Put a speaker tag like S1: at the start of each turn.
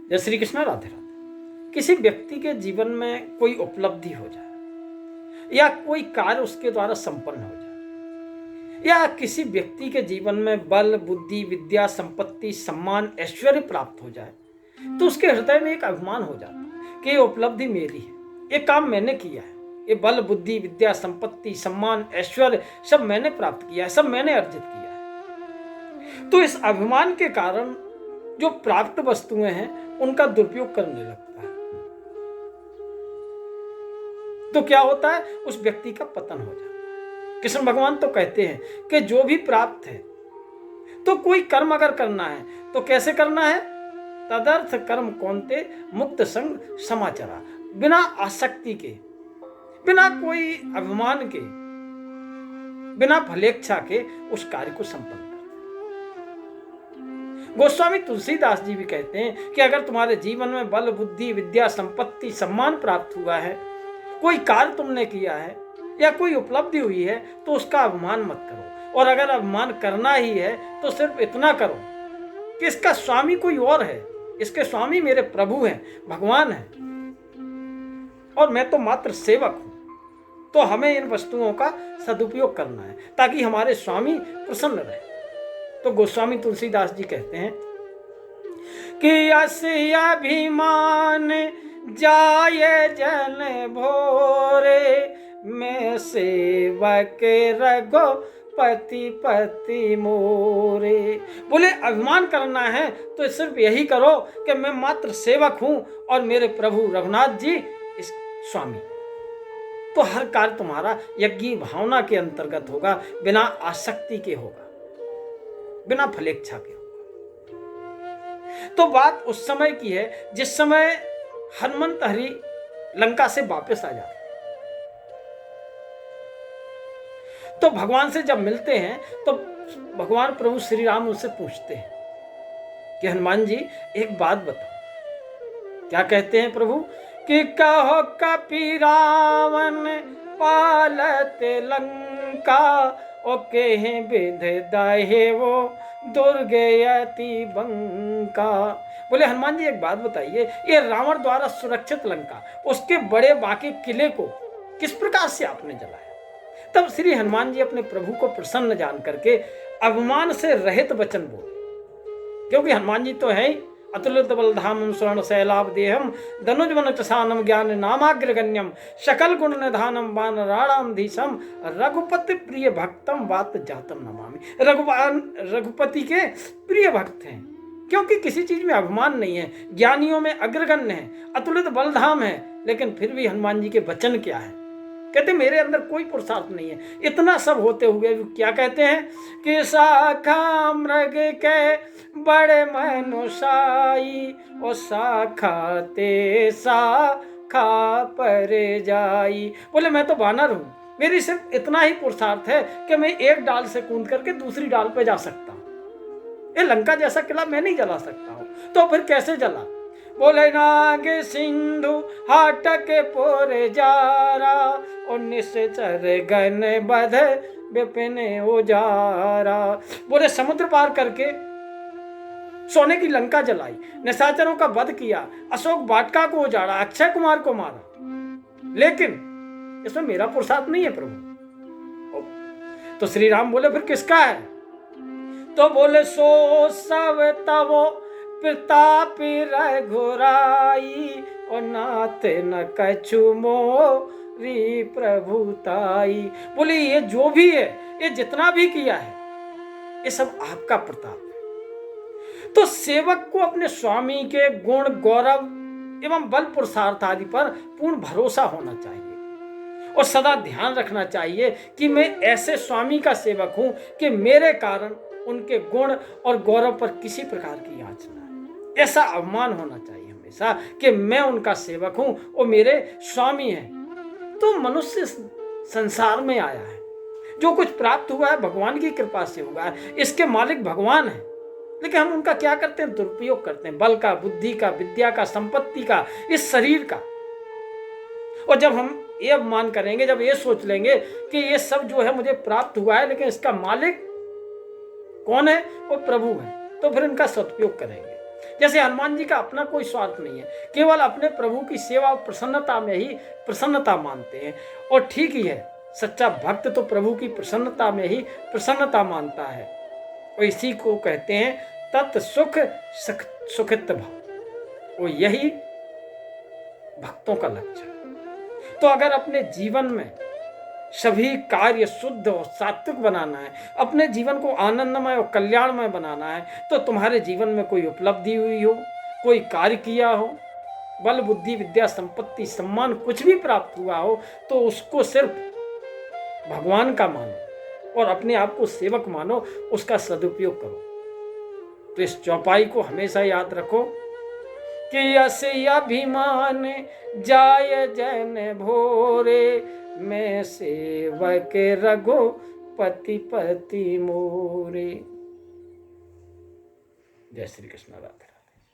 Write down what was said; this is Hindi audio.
S1: जय श्री कृष्ण, राधे राधे। किसी व्यक्ति के जीवन में कोई उपलब्धि हो जाए या कोई कार्य उसके द्वारा संपन्न हो जाए या किसी व्यक्ति के जीवन में बल, बुद्धि, विद्या, संपत्ति, सम्मान, ऐश्वर्य प्राप्त हो जाए तो उसके हृदय में एक अभिमान हो जाता है कि ये उपलब्धि मेरी है, ये काम मैंने किया है, ये बल, बुद्धि, विद्या, संपत्ति, सम्मान, ऐश्वर्य सब मैंने प्राप्त किया है, सब मैंने अर्जित किया है। तो इस अभिमान के कारण जो प्राप्त वस्तुएं हैं उनका दुरुपयोग करने लगता है। तो क्या होता है, उस व्यक्ति का पतन हो जाता है। कृष्ण भगवान तो कहते हैं कि जो भी प्राप्त है तो कोई कर्म अगर करना है तो कैसे करना है, तदर्थ कर्म कौन्ते मुक्त संग समाचारा, बिना आसक्ति के, बिना कोई अभिमान के, बिना फलेच्छा के उस कार्य को संपन्न। गोस्वामी तुलसीदास जी भी कहते हैं कि अगर तुम्हारे जीवन में बल, बुद्धि, विद्या, संपत्ति, सम्मान प्राप्त हुआ है, कोई कार्य तुमने किया है या कोई उपलब्धि हुई है तो उसका अभिमान मत करो। और अगर अभिमान करना ही है तो सिर्फ इतना करो कि इसका स्वामी कोई और है, इसके स्वामी मेरे प्रभु हैं, भगवान हैं, और मैं तो मात्र सेवक हूं। तो हमें इन वस्तुओं का सदुपयोग करना है ताकि हमारे स्वामी प्रसन्न रहे। तो गोस्वामी तुलसीदास जी कहते हैं कि यस अभिमान जाए जन भोरे, मैं सेवक रघुपति पति मोरे। बोले अभिमान करना है तो सिर्फ यही करो कि मैं मात्र सेवक हूं और मेरे प्रभु रघुनाथ जी इस स्वामी। तो हर कार्य तुम्हारा यज्ञी भावना के अंतर्गत होगा, बिना आसक्ति के होगा, बिना फलेच्छा के होगा। तो बात उस समय की है जिस समय हनुमंत हरि लंका से वापस आ जाते हैं। तो भगवान से जब मिलते हैं तो भगवान प्रभु श्री राम उनसे पूछते हैं कि हनुमान जी एक बात बताओ। क्या कहते हैं प्रभु कि कहो कपि रावण पालत लंका, ओ केहे विध दाहे वो दुर्गयति बंका। बोले हनुमान जी एक बात बताइए, ये रावण द्वारा सुरक्षित लंका, उसके बड़े बाकी किले को किस प्रकार से आपने जलाया। तब श्री हनुमान जी अपने प्रभु को प्रसन्न जान करके अभिमान से रहित वचन बोले, क्योंकि हनुमान जी तो है ही अतुलित बलधामम स्वर्ण शैलाभ देहम धनुजवन चसानम ज्ञान नामाग्रगण्यम सकल गुण निधानम वानराणाम धीशम रघुपति प्रिय भक्तम वात जातम नमामि। रघुपति के प्रिय भक्त हैं क्योंकि किसी चीज में अभिमान नहीं है, ज्ञानियों में अग्रगण्य है, अतुलित बलधाम है। लेकिन फिर भी हनुमान जी के वचन क्या है, कहते मेरे अंदर कोई पुरुषार्थ नहीं है। इतना सब होते हुए क्या कहते हैं कि शाखा मृग के बड़े मनुषाई, ओ शाखा ते शाखा पर जाई। बोले मैं तो वानर हूं, मेरी सिर्फ इतना ही पुरुषार्थ है कि मैं एक डाल से कूद करके दूसरी डाल पे जा सकता हूं। ये लंका जैसा किला मैं नहीं जला सकता हूं, तो फिर कैसे जला। बोले नाग सिंधु हाटक पोरे जारा, और निश्चर गन बध विपिन उजारा। बोले समुद्र पार करके सोने की लंका जलाई, निशाचरों का वध किया, अशोक वाटिका को उजाड़ा, अक्षय कुमार को मारा, लेकिन इसमें मेरा पुरुषार्थ नहीं है प्रभु। तो श्री राम बोले फिर किसका है। तो बोले सो सब तवो प्रतापी रघुराई, और नाथ न कछु मोरी प्रभुताई। बोले ये जो भी है, ये जितना भी किया है, ये सब आपका प्रताप है। तो सेवक को अपने स्वामी के गुण, गौरव एवं बल, पुरुषार्थ आदि पर पूर्ण भरोसा होना चाहिए और सदा ध्यान रखना चाहिए कि मैं ऐसे स्वामी का सेवक हूं कि मेरे कारण उनके गुण और गौरव पर किसी प्रकार की आँच ना आए। ऐसा अभिमान होना चाहिए हमेशा कि मैं उनका सेवक हूं, वो मेरे स्वामी हैं। तो मनुष्य संसार में आया है, जो कुछ प्राप्त हुआ है भगवान की कृपा से हुआ है, इसके मालिक भगवान है। लेकिन हम उनका क्या करते हैं, दुरुपयोग करते हैं, बल का, बुद्धि का, विद्या का, संपत्ति का, इस शरीर का। और जब हम ये अभिमान करेंगे, जब ये सोच लेंगे कि ये सब जो है मुझे प्राप्त हुआ है लेकिन इसका मालिक कौन है, वो प्रभु है, तो फिर इनका सदुपयोग करेंगे। जैसे हनुमान जी का अपना कोई स्वार्थ नहीं है, केवल अपने प्रभु की सेवा और प्रसन्नता में ही प्रसन्नता मानते हैं। और ठीक ही है, सच्चा भक्त तो प्रभु की प्रसन्नता में ही प्रसन्नता मानता है, और इसी को कहते हैं तत् सुख सुखित भाव। और यही भक्तों का लक्ष्य है। तो अगर अपने जीवन में सभी कार्य शुद्ध और सात्विक बनाना है, अपने जीवन को आनंदमय और कल्याणमय बनाना है, तो तुम्हारे जीवन में कोई उपलब्धि हुई हो, कोई कार्य किया हो, बल बुद्धि विद्या संपत्ति सम्मान कुछ भी प्राप्त हुआ हो, तो उसको सिर्फ भगवान का मानो और अपने आप को सेवक मानो, उसका सदुपयोग करो। तो इस चौपाई को हमेशा याद रखो कि यस अभिमान जाय जन भोरे, मैं सेवक रघुपति पति मोरे। जय श्री कृष्ण राधा।